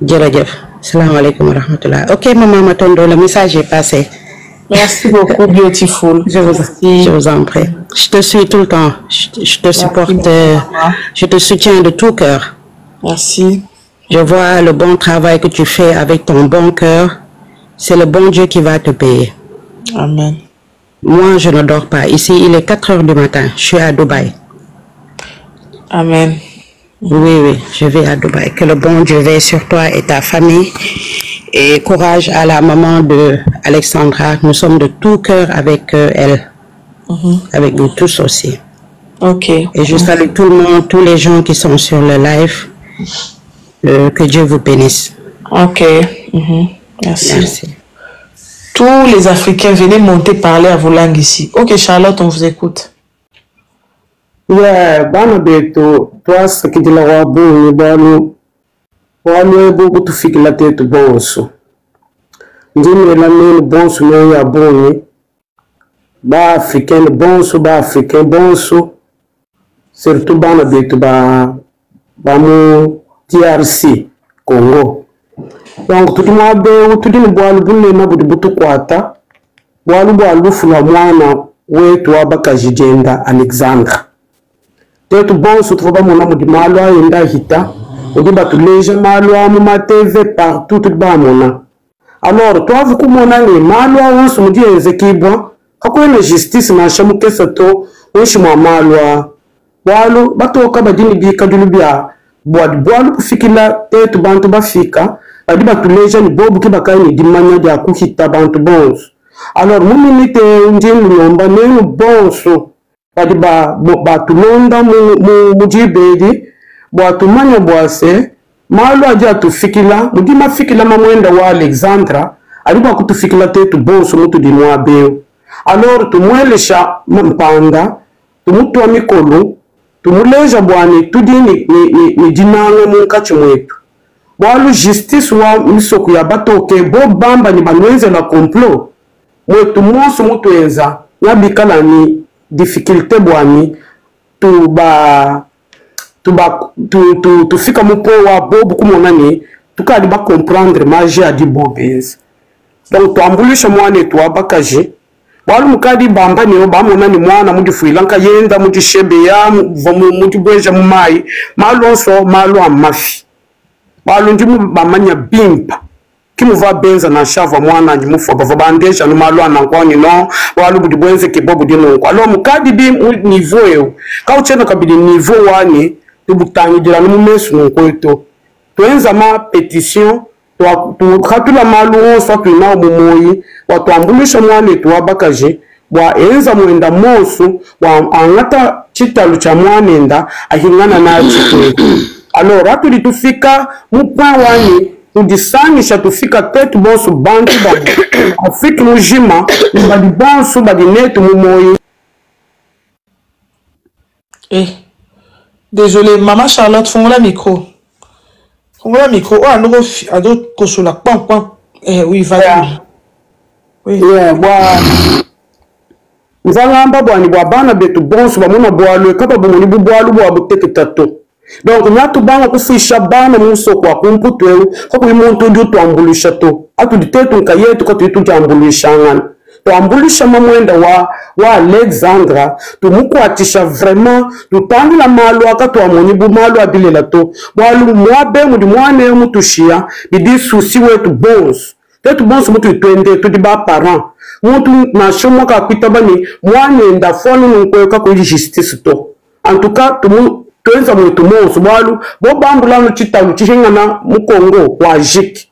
K: jërëjëf assalamu alaikum wa rahmatullah. Ok maman Matondo, le message est passé.
E: Merci beaucoup, beautiful.
K: Je vous en prie. Je te suis tout le temps. Je te supporte. Je te soutiens de tout cœur.
E: Merci.
K: Je vois le bon travail que tu fais avec ton bon cœur. C'est le bon Dieu qui va te payer.
E: Amen.
K: Moi, je ne dors pas. Ici, il est 4 heures du matin. Je suis à Dubaï.
E: Amen.
K: Oui, je vais à Dubaï. Que le bon Dieu veille sur toi et ta famille. Et courage à la maman de Alexandra. Nous sommes de tout cœur avec elle. Avec nous tous aussi.
E: Ok.
K: Et je salue tout le monde, tous les gens qui sont sur le live. Que Dieu vous bénisse.
E: Ok. Merci. Tous les Africains, venez monter parler à vos langues ici. Ok, Charlotte, on vous écoute.
L: Yeah, bana beto, toi ce qui dit la wabu, bano, wano bubu tu fiki la tête bonso. Ndine la nene bonso no ya boni, ba africain bonso, ba africain bonso. surtout bana betu ba mu DRC Congo. Donc tout moi be tout ni boalu bunne na butu kwata boalu fula mwana wetu abakajigenda Alexandre tetu bonso tuva mona mu dimalo ayenda hita odi batuleja malo amu ma TV partout tout ba mona. Alors toi vous kumona ni malo awonso mu dienze kibwa kakwene justice na shamu kesa to onshi mwa malo boalu batoka badini bika dulubia boalu kufikila tetu bantu bafika badi batuleja ni bobu ke bakai ni dimanya dia kuhita bantu bonso. Alors muminite ndinu nyomba nenu bonso badi batulonda mu jibedi boatumanya boase malo aja tufikila mudima fikila mamwenda wa Alexandra aliba kutufikila tetu bonso mutu dinwa beo. Alors tumwelesha mpanda tumutwa mikolo tumuleja bwani tudini ni dinanga munkachi mwetu boalu justice wa misoku ya batoke bo bamba ni banwenze na complot mwetu monso mutuenza nyabikala ni difficulté bwani tufika mupo wa bobu kumona ni tukali ba comprendre magie adi bobes. Donc tuambulisha mwane tu abakaje balu mukadi bamba ni bamona ni mwana mudifuilanka yenda mudishebe ya mudibweja mumai malonso malu amafi balu ndimu bamanya bimpa kimuva benza na shava mwana njimufa bavabandesha no malu anakwani no balu budibwenze kebobu dino alo mukadi bi niveau yo kauchena kabidi niveau wani tubutangira no mumesu no kweto twenza ma petition tu khatula malu so twina mumoyi watwambulisha mwana tu abakaje bwa enza mwenda mosu wa angata chitalu cha mwanenda ahingana na chikweto. Alors atuli tufika mupwa wani tudisangisha tufika tetu bonso bantu ba Afrique mujima badi bonso badi netu mumoyi.
E: Désolé, maman Charlotte, fongola micro. Fongola micro. Oh, ado kosola pam. Oui, vas-y.
L: Oui. Yeah, nzalamba bwani bwa bana betu bonso bamuna bwalwe kapa bumuni bwalwe bwa buteke tato. Donc nyatu banga kufisha bana muso kwa kumputwe ko kuimuntu ndio tuambulisha to atu ditetu nkayetu ko tuitu jambulisha ngana tuambulisha mamwenda wa Alexandra tumukwatisha vraiment tutangula malu akatu amoni bu malu abilela to bwalu mwabe mudi mwane mutushia bidi susi wetu bonso tetu bonso mutu twende tudi ba parent mutu na shomo ka kwitabani mwane ndafonu nkweka ko justice to en tout cas twenza mwetu monso bwalu bo bambulano chitalu chihingana mukongo wa jiki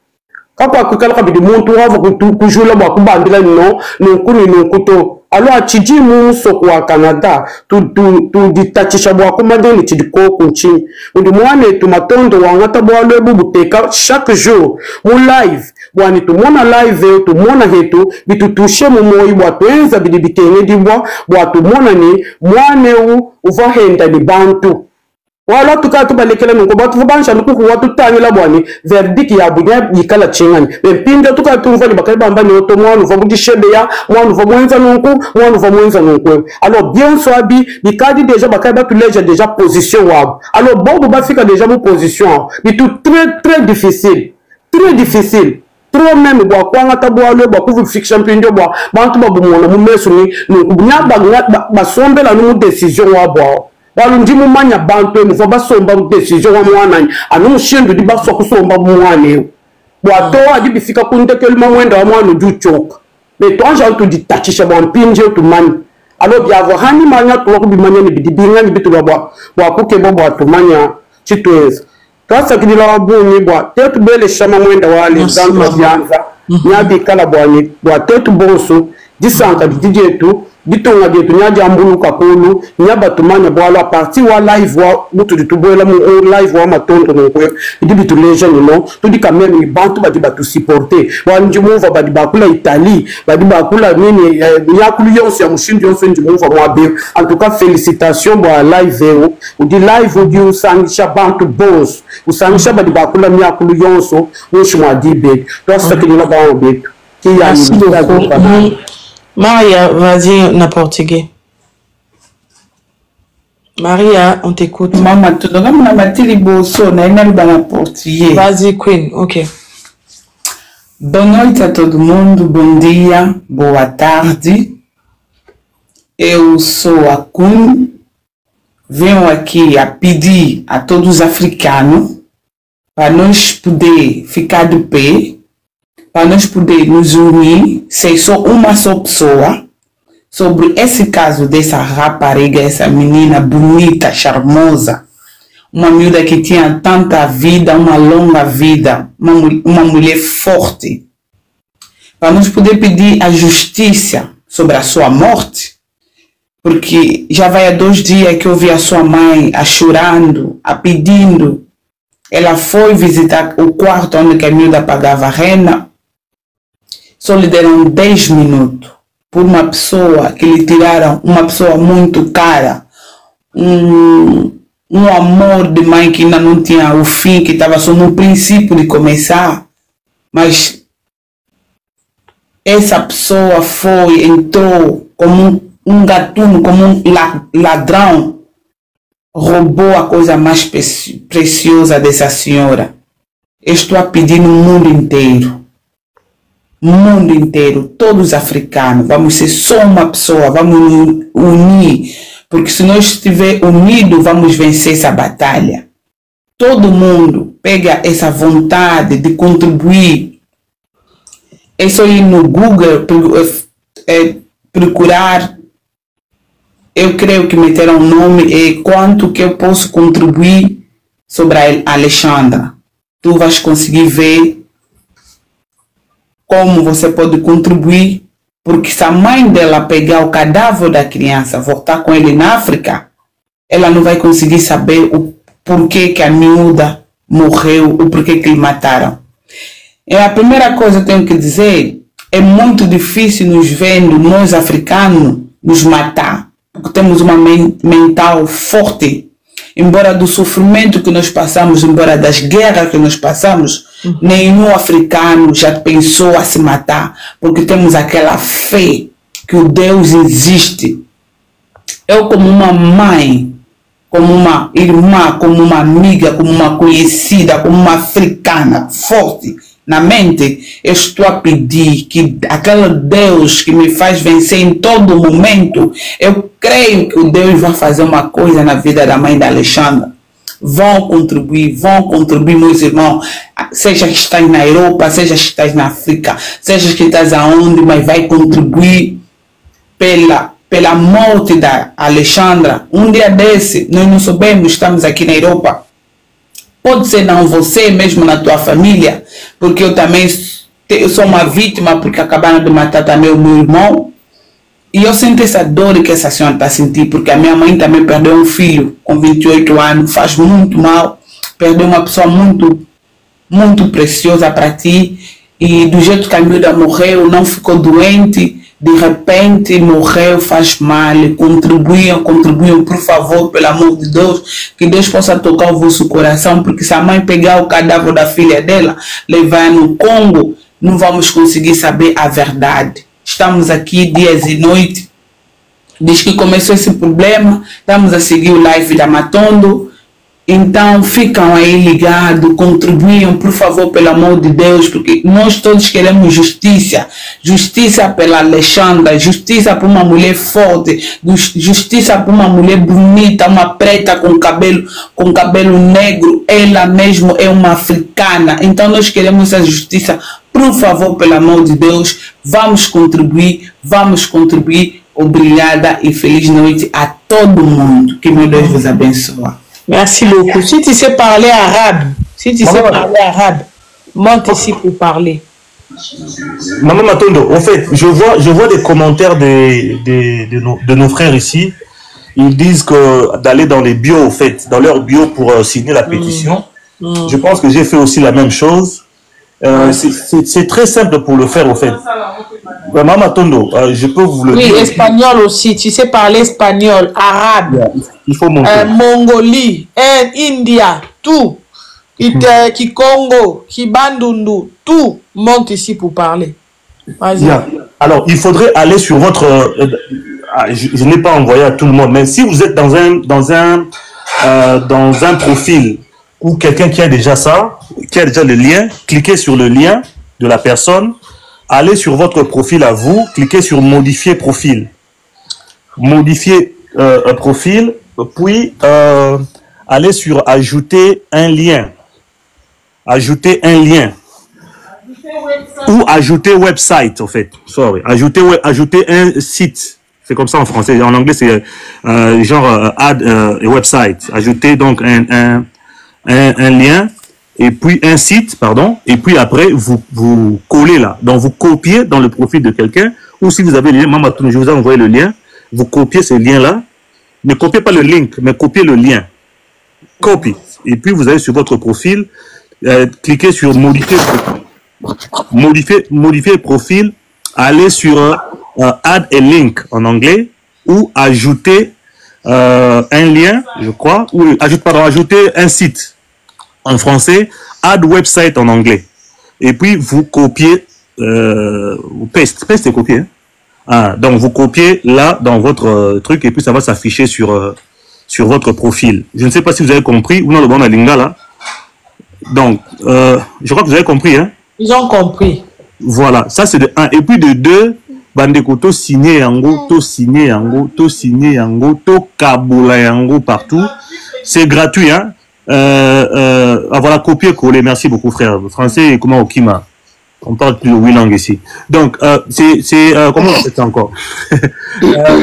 L: kakwa kwikala kabidi muntu wava kujula bwa kubambila no nunkuni nunkuto alo achiji muso kwa Canada tu ditachisha bwa kumadeni chidiko kunchi undi mwane tumatondo wangata bwalu ebubuteka chaque jour mu live bwani tumona live tumona hetu bitutushe mu moyi bwa twenza bidibitene dibwa bwa tumona ni mwane uvahenda ni bantu wala tukatu balekela nuko batu bansha nuko watu tangila bwani verdict ya bunya yikala chingani bempinda tukatu mvani bakali bamba ni oto mwana uva mudishebe ya mwana uva mwenza nuko alors bien soabi bikadi déjà bakali batu leja déjà position wabo alors bobo bafika déjà mu position bitu très difficile trop même bwa kwanga tabwalo bwa kuvu fiction pindio bwa bantu babumona mu mesu ni nukubunya basombela nu decision wabo balu ndimu manya bantu mufa basomba decision wa mwana anu mushindu di baso kusomba mwana bwato adi bifika kuntekelu mamwenda wa mwana juchoka mais toi j'ai tout dit tachisha bon pinje tu mani alors bien avoir hani manya to ko bimanya ni bidibinga ni bitu bwa kuke bobo atumanya chitweza twasa kidila wabuni bwa tetu bele shama mwenda wa Alexandre byanza nyabi kala bwani bwa tetu bonso disanta bidijetu bitonga byetu nyaja mbuluka kulu nyaba tumanya bwala a partir wa live wa mutu ditubwela mu live wa matondo ngwe idi tuleja nino tudi quand même ni bantu badi batu supporter wa njimuva badi bakula Italie badi bakula nini yakulu yonse ya mushindi yonse njimuva mwabe en tout cas félicitations bwa live udi live udi usangisha bantu boss usangisha badi bakula myakulu yonso mushimwa dibe twasa kinina bawo betu
E: Merci beaucoup. Maria, vas-y, en portugais. Maria, on t'écoute.
M: Maman, tu dois me mettre les bosso, na ina libana portier.
E: Vas-y, Queen, ok.
M: Boa noite a todo mundo, bom dia, boa tarde. Eu sou a Kun, venho aqui a pedir a todos os africanos para nós poder ficar de pé, para nós poder nos unir, ser só uma só pessoa, sobre esse caso dessa rapariga, essa menina bonita, charmosa, uma miúda que tinha tanta vida, uma longa vida, uma mulher forte, para nós poder pedir a justiça sobre a sua morte, porque já vai há 2 dias que eu vi a sua mãe a chorando, a pedindo. Ela foi visitar o quarto onde a miúda pagava a renda, só lhe deram 10 minutos. Por uma pessoa que lhe tiraram, uma pessoa muito cara, um amor de mãe que ainda não tinha o fim, que estava só no princípio de começar, mas essa pessoa entrou como um gatuno, como um ladrão, roubou a coisa mais preciosa dessa senhora. Eu estou a pedir no mundo inteiro, todos os africanos, vamos ser só uma pessoa, vamos nos unir, porque se nós estivermos unidos, vamos vencer essa batalha. Todo mundo pega essa vontade de contribuir. É só ir no Google, procurar, eu creio que meteram o nome e quanto que eu posso contribuir sobre a Alexandra. Tu vais conseguir ver como você pode contribuir, porque se a mãe dela pegar o cadáver da criança, voltar com ele na África, ela não vai conseguir saber o porquê que a miúda morreu, o porquê que lhe mataram. E a primeira coisa que eu tenho que dizer, é muito difícil nos vendo, nós africanos, nos matar, porque temos uma mental forte. Embora do sofrimento que nós passamos, embora das guerras que nós passamos, nenhum africano já pensou a se matar, porque temos aquela fé que o Deus existe. Eu, como uma mãe, como uma irmã, como uma amiga, como uma conhecida, como uma africana forte na mente, eu estou a pedir que aquele Deus que me faz vencer em todo momento, eu creio que o Deus vai fazer uma coisa na vida da mãe da Alexandra. Vão contribuir, meus irmãos, seja que estás na Europa, seja que estás na África, seja que estás aonde, mas vai contribuir pela morte da Alexandra. Um dia desse, nós não soubemos, estamos aqui na Europa. Pode ser não você mesmo na tua família, porque eu também sou uma vítima, porque acabaram de matar também o meu irmão. E eu sinto essa dor que essa senhora está sentindo, porque a minha mãe também perdeu um filho com 28 anos, faz muito mal, perdeu uma pessoa muito, muito preciosa para ti, e do jeito que a miúda morreu, não ficou doente, de repente morreu, faz mal. Contribuam, por favor, pelo amor de Deus, que Deus possa tocar o vosso coração, porque se a mãe pegar o cadáver da filha dela, levar no Congo, não vamos conseguir saber a verdade. Estamos aqui dias e noites, desde que começou esse problema, estamos a seguir o live da Matondo. Então ficam aí ligados, contribuam, por favor, pelo amor de Deus, porque nós todos queremos justiça. Justiça pela Alexandra, justiça por uma mulher forte, justiça por uma mulher bonita, uma preta com cabelo negro. Ela mesmo é uma africana. Então nós queremos essa justiça. Por favor, pelo amor de Deus, vamos contribuir. Obrigada e feliz noite a todo mundo. Que meu Deus vos abençoe.
E: Merci beaucoup. Si tu sais parler arabe, monte ici pour parler.
C: Maman Matondo, en fait, je vois des commentaires de nos frères ici. Ils disent que d'aller dans les bios, en fait, dans leur bio pour signer la pétition. Je pense que j'ai fait aussi la même chose. C'est très simple pour le faire, en fait. Maman Matondo, je peux vous le dire.
E: Oui, espagnol aussi. Tu sais parler espagnol, arabe.
C: Il faut monter.
E: Mongolie, India, tout. Qui Congo, qui Bandundu, tout monte ici pour parler. Vas-y.
C: Alors, il faudrait aller sur votre je n'ai pas envoyé à tout le monde, mais si vous êtes dans un profil ou quelqu'un qui a déjà ça, qui a déjà le lien, cliquez sur le lien de la personne, allez sur votre profil à vous, cliquez sur modifier profil. Modifier profil, puis allez sur ajouter un lien. Ajouter un lien. Ou ajouter website, en fait. Sorry. Ajouter un site. C'est comme ça en français. En anglais, c'est genre add a website. Ajouter donc un lien et puis un site, pardon. Et puis après, vous collez là. Donc, vous copiez dans le profil de quelqu'un. Ou si vous avez le lien, je vous ai envoyé le lien. Vous copiez ce lien-là. Ne copiez pas le link, mais copiez le lien. Copie. Et puis, vous allez sur votre profil, cliquez sur modifier profil. Modifier profil, allez sur add a link en anglais ou ajouter un lien, je crois, ou ajouter un site en français, add website en anglais. Et puis vous copiez, vous paste et copier. Hein? Donc vous copiez là dans votre truc et puis ça va s'afficher sur votre profil. Je ne sais pas si vous avez compris ou non le bon lingala là. Donc je crois que vous avez compris, hein.
E: Ils ont compris.
C: Voilà, ça c'est de 1. Et puis de 2, bandeko to signé yango, to kabola yango partout. C'est gratuit, hein. Voilà, copier-coller. Merci beaucoup, frère. Français, comment Okima? On parle plus de 8 langues ici. Donc, comment on fait ça encore?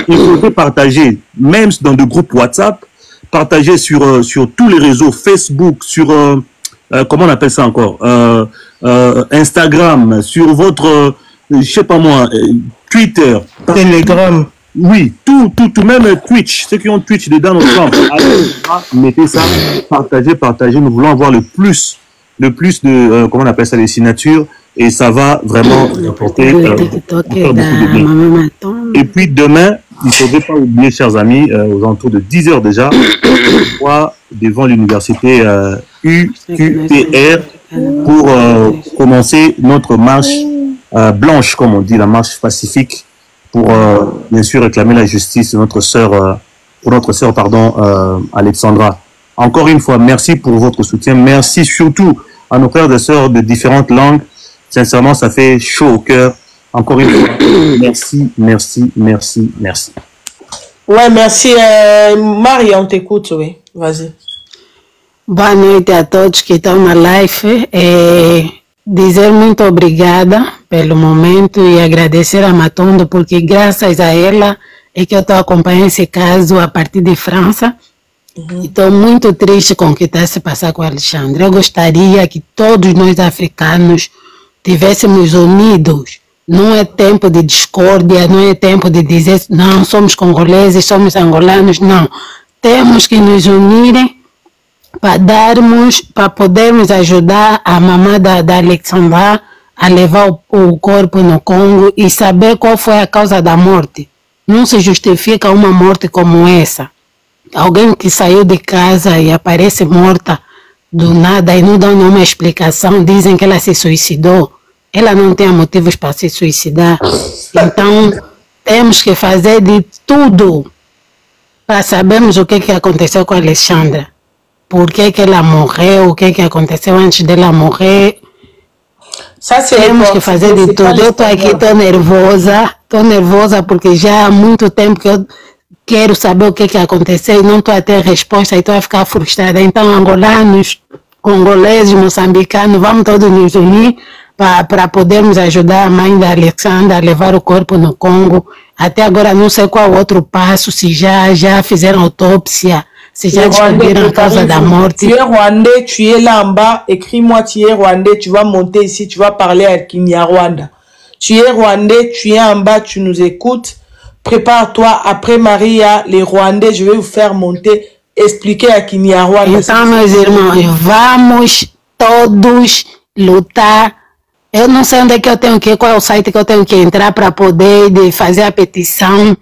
C: Il faut partager, même dans des groupes WhatsApp, partager sur tous les réseaux, Facebook, sur, comment on appelle ça encore? Instagram, sur votre, je sais pas moi, Twitter,
A: Telegram.
C: Oui, tout, même Twitch, ceux qui ont Twitch dedans, mettez ça, partagez. Nous voulons avoir le plus de, comment on appelle ça, les signatures, et ça va vraiment apporter beaucoup de bien. Et puis demain, il ne faudrait pas oublier, chers amis, aux alentours de 10 heures déjà, devant l'université UQTR pour commencer notre marche blanche, comme on dit, la marche pacifique, pour bien sûr réclamer la justice de notre sœur, Alexandra. Encore une fois, merci pour votre soutien. Merci surtout à nos frères et sœurs de différentes langues. Sincèrement, ça fait chaud au cœur. Encore une fois, merci.
E: Ouais, merci. Marie, on t'écoute, oui. Vas-y.
K: Boa noite a todos que estão na live. Dizer muito obrigada pelo momento e agradecer a Matondo, porque graças a ela é que eu estou acompanhando esse caso a partir de França. Estou muito triste com o que está se passando com o Alexandre. Eu gostaria que todos nós africanos tivéssemos unidos. Não é tempo de discórdia, não é tempo de dizer não, somos congoleses, somos angolanos, não. Temos que nos unir para podermos ajudar a mamãe da Alexandra a levar o corpo no Congo e saber qual foi a causa da morte. Não se justifica uma morte como essa. Alguém que saiu de casa e aparece morta do nada e não dão nenhuma explicação, dizem que ela se suicidou. Ela não tem motivos para se suicidar. Então, temos que fazer de tudo para sabermos o que aconteceu com a Alexandra. Por que ela morreu, o que aconteceu antes dela morrer. Temos que fazer de tudo. Eu estou aqui, estou nervosa porque já há muito tempo que eu quero saber o que aconteceu e não estou a ter resposta e estou a ficar frustrada. Então, angolanos, congoleses, moçambicanos, vamos todos nos unir para podermos ajudar a mãe da Alexandra a levar o corpo no Congo. Até agora não sei qual outro passo, se já fizeram autópsia, si j'ai descouvert la cause de la mort.
E: Tu es rwandais, tu es là en bas, écris-moi tu es rwandais, tu vas monter ici, tu vas parler à Kinyarwanda. Tu es rwandais, tu es en bas, tu nous écoutes. Prépare-toi, après Maria, les Rwandais, je vais vous faire monter, expliquer à Kinyarwanda.
K: Então, meus irmãos, vamos todos lutar. Eu não sei onde é que eu tenho que ir, qual é o site que eu tenho que entrar para poder fazer a petição,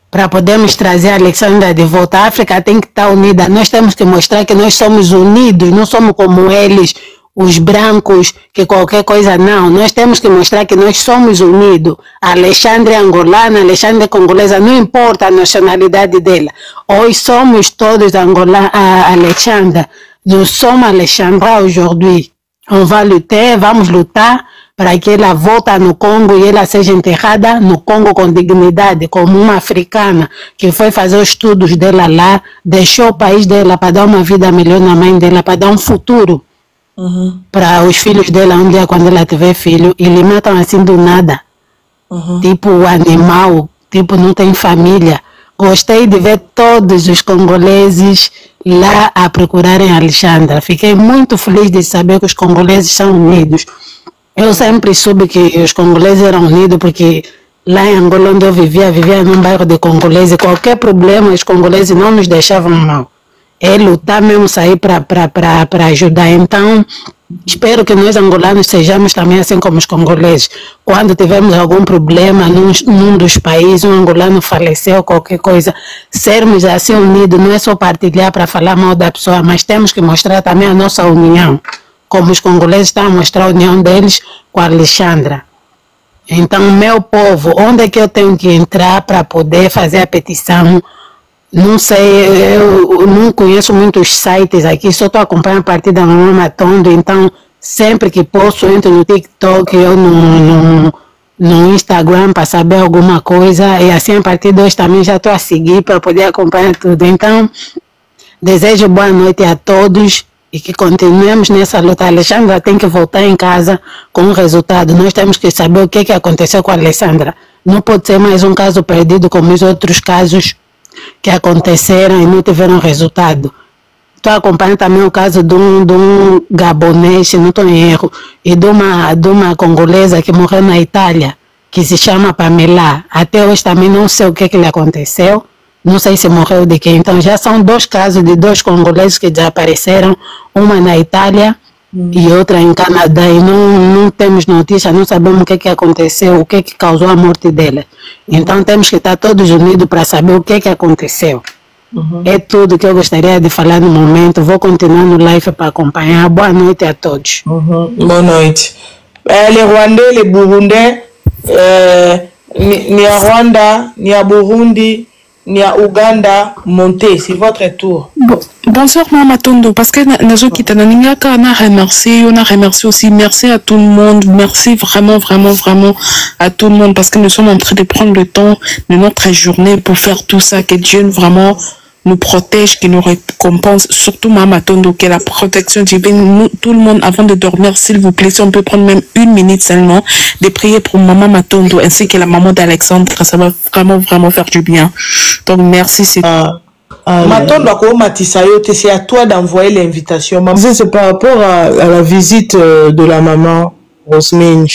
K: para podermos trazer a Alexandra de volta. A África tem que estar unida. Nós temos que mostrar que nós somos unidos, não somos como eles, os brancos, que qualquer coisa, não. Nós temos que mostrar que nós somos unidos. A Alexandre é angolana, a Alexandre é congolesa, não importa a nacionalidade dela. Hoje somos todos angolanos, Alexandre. Nous sommes Alexandra aujourd'hui. On va lutter, vamos lutar para que ela volte no Congo e ela seja enterrada no Congo com dignidade, como uma africana que foi fazer os estudos dela lá, deixou o país dela para dar uma vida melhor na mãe dela, para dar um futuro para os filhos dela um dia quando ela tiver filho, e lhe matam assim do nada. Tipo animal, tipo não tem família. Gostei de ver todos os congoleses lá a procurarem a Alexandra. Fiquei muito feliz de saber que os congoleses são unidos. Eu sempre soube que os congoleses eram unidos porque lá em Angola onde eu vivia num bairro de congoleses. Qualquer problema os congoleses não nos deixavam mal. É lutar mesmo, sair para ajudar. Então, espero que nós angolanos sejamos também assim como os congoleses. Quando tivermos algum problema num dos países, um angolano faleceu, qualquer coisa, sermos assim unidos, não é só partilhar para falar mal da pessoa, mas temos que mostrar também a nossa união, como os congoleses estão a mostrar a união deles com a Alexandra. Então, meu povo, onde é que eu tenho que entrar para poder fazer a petição? Não sei, eu não conheço muitos sites aqui, só estou acompanhando a partir da Mamãe Matondo, então sempre que posso entro no TikTok ou no Instagram para saber alguma coisa, e assim a partir de hoje também já estou a seguir para poder acompanhar tudo. Então, desejo boa noite a todos e que continuemos nessa luta. A Alexandra tem que voltar em casa com um resultado. Nós temos que saber o que aconteceu com a Alexandra. Não pode ser mais um caso perdido como os outros casos que aconteceram e não tiveram resultado. Estou acompanhando também o caso de um gabonês, se não estou em erro, e de uma congolesa que morreu na Itália, que se chama Pamela. Até hoje também não sei o que lhe aconteceu, não sei se morreu de quê. Então já são 2 casos de 2 congoleses que desapareceram, uma na Itália e outra em Canadá, e não temos notícia, não sabemos o que aconteceu, o que causou a morte dela. Então temos que estar todos unidos para saber o que aconteceu. É tudo que eu gostaria de falar no momento. Vou continuar no live para acompanhar. Boa noite a todos.
E: Boa noite. Les Rwandais, les Burundais, ni à Rwanda, ni à Burundi, ni à Ouganda, montez, c'est votre tour.
D: Bonsoir Mama Tondo, parce que Nazo Kitananingaka on a remercié aussi, merci à tout le monde, merci vraiment à tout le monde, parce que nous sommes en train de prendre le temps de notre journée pour faire tout ça, que Dieu vraiment nous protège, qui nous récompense, surtout Mama Tondo, que la protection divine, nous, tout le monde, avant de dormir, s'il vous plaît, si on peut prendre même 1 minute seulement, de prier pour Maman Matondo, ainsi que la maman d'Alexandre, ça va vraiment faire du bien. Donc merci, c'est...
E: Matondo, c'est à toi d'envoyer l'invitation.
A: C'est par rapport à la visite de la maman Roselyne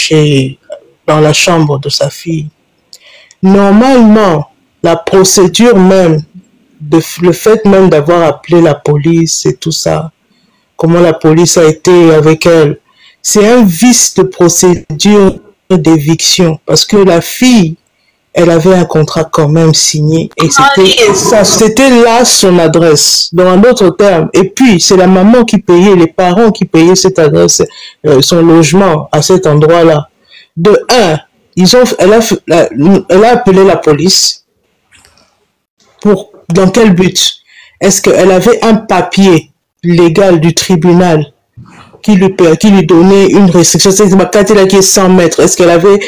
A: dans la chambre de sa fille. Normalement, la procédure même, le fait même d'avoir appelé la police et tout ça, comment la police a été avec elle, c'est un vice de procédure d'éviction, parce que la fille, elle avait un contrat quand même signé, et c'était là son adresse, dans un autre terme. Et puis, c'est la maman qui payait, les parents qui payaient cette adresse, son logement à cet endroit-là. De un, elle a appelé la police. Dans quel but? Est-ce qu'elle avait un papier légal du tribunal qui lui donnait une restriction? C'est là qui est 100 mètres. Est-ce qu'elle avait,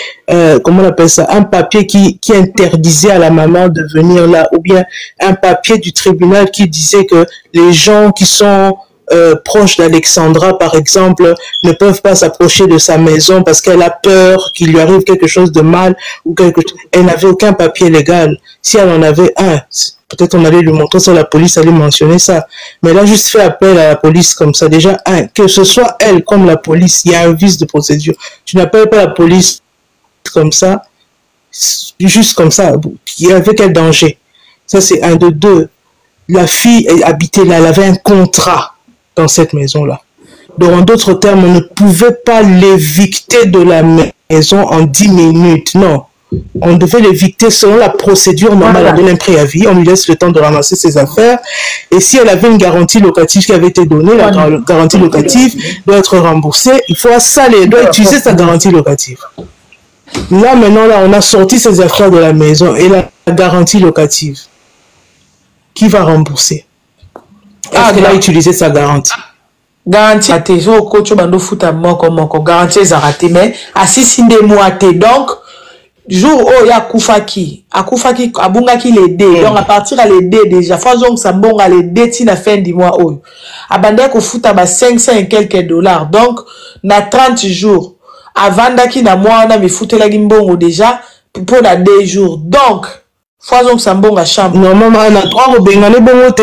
A: comment on appelle ça, un papier qui interdisait à la maman de venir là, ou bien un papier du tribunal qui disait que les gens qui sont proches d'Alexandra, par exemple, ne peuvent pas s'approcher de sa maison parce qu'elle a peur qu'il lui arrive quelque chose de mal ou quelque chose. Elle n'avait aucun papier légal. Si elle en avait un, peut-être on allait lui montrer ça, la police allait mentionner ça. Mais elle a juste fait appel à la police comme ça. Déjà, que ce soit elle comme la police, il y a un vice de procédure. Tu n'appelles pas la police comme ça, juste comme ça. Il y avait quel danger? Ça, c'est un de deux. La fille habitait là, elle avait un contrat dans cette maison-là. Donc, en d'autres termes, on ne pouvait pas l'évicter de la maison en 10 minutes. Non. On devait l'évicter selon la procédure normale. Elle donne un préavis, on lui laisse le temps de ramasser ses affaires. Et si elle avait une garantie locative qui avait été donnée, la garantie locative doit être remboursée. Il faut elle doit utiliser sa garantie locative. Là, maintenant, là, on a sorti ses affaires de la maison et la garantie locative. Qui va rembourser? Est-ce qu'elle a utilisé sa garantie?
E: Garantie raté, je coach bando foot à moko garantie est raté, mais à 6 mois donc jour où il y a Koufaki abungaki les dés, donc à partir à les dés déjà, faisons ça bon à les dés si la fin du mois où abandé ko foot à 500 et quelques dollars, donc na 30 jours avant d'aki na mois on a mis foot la gimbongo déjà pour la 2 jours, donc faisons ça bon à chambre
A: normalement on a 3 robengane bongote.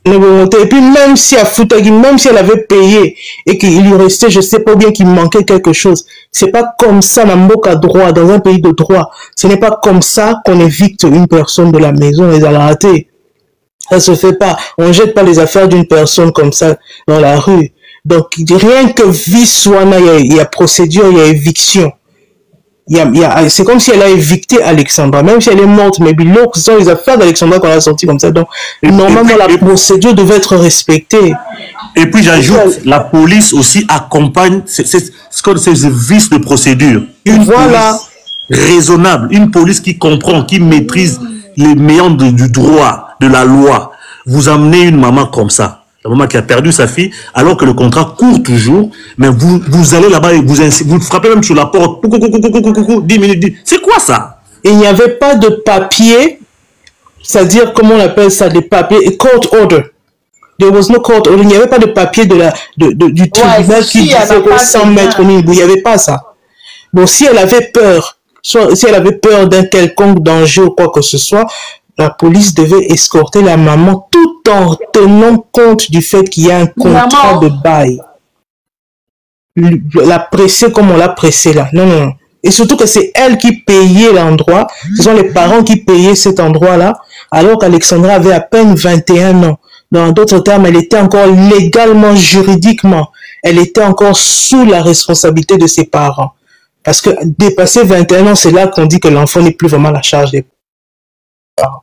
A: Et puis même si elle avait payé et qu'il lui restait, je sais pas bien qu'il manquait quelque chose, c'est pas comme ça dans un droit, dans un pays de droit. Ce n'est pas comme ça qu'on évicte une personne de la maison et à la rater. Ça se fait pas. On jette pas les affaires d'une personne comme ça dans la rue. Donc rien que Viswana, il y a procédure, il y a éviction. C'est comme si elle a évicté Alexandra, même si elle est morte, mais ce sont les affaires d'Alexandra qu'on a sorties comme ça. Donc, normalement, la procédure devait être respectée.
C: Et puis, j'ajoute, la police aussi accompagne ces vices de procédure. Une police raisonnable, une police qui comprend, qui maîtrise les méandres du droit, de la loi. Vous amenez une maman comme ça. La maman qui a perdu sa fille, alors que le contrat court toujours, mais vous allez là-bas et vous frappez même sur la porte, 10 minutes, c'est quoi ça?
A: Il n'y avait pas de papier, c'est-à-dire, comment on appelle ça, des papiers, court order. There was no court order, il n'y avait pas de papier du tribunal qui disait que 100 mètres, il n'y avait pas ça. Bon, si elle avait peur, si elle avait peur d'un quelconque danger ou quoi que ce soit, la police devait escorter la maman tout en tenant compte du fait qu'il y a un contrat de bail. La presser comme on l'a pressé là. Non. Et surtout que c'est elle qui payait l'endroit. Ce sont les parents qui payaient cet endroit-là. Alors qu'Alexandra avait à peine 21 ans. Dans d'autres termes, elle était encore légalement, juridiquement, elle était encore sous la responsabilité de ses parents. Parce que dépasser 21 ans, c'est là qu'on dit que l'enfant n'est plus vraiment à la charge des parents.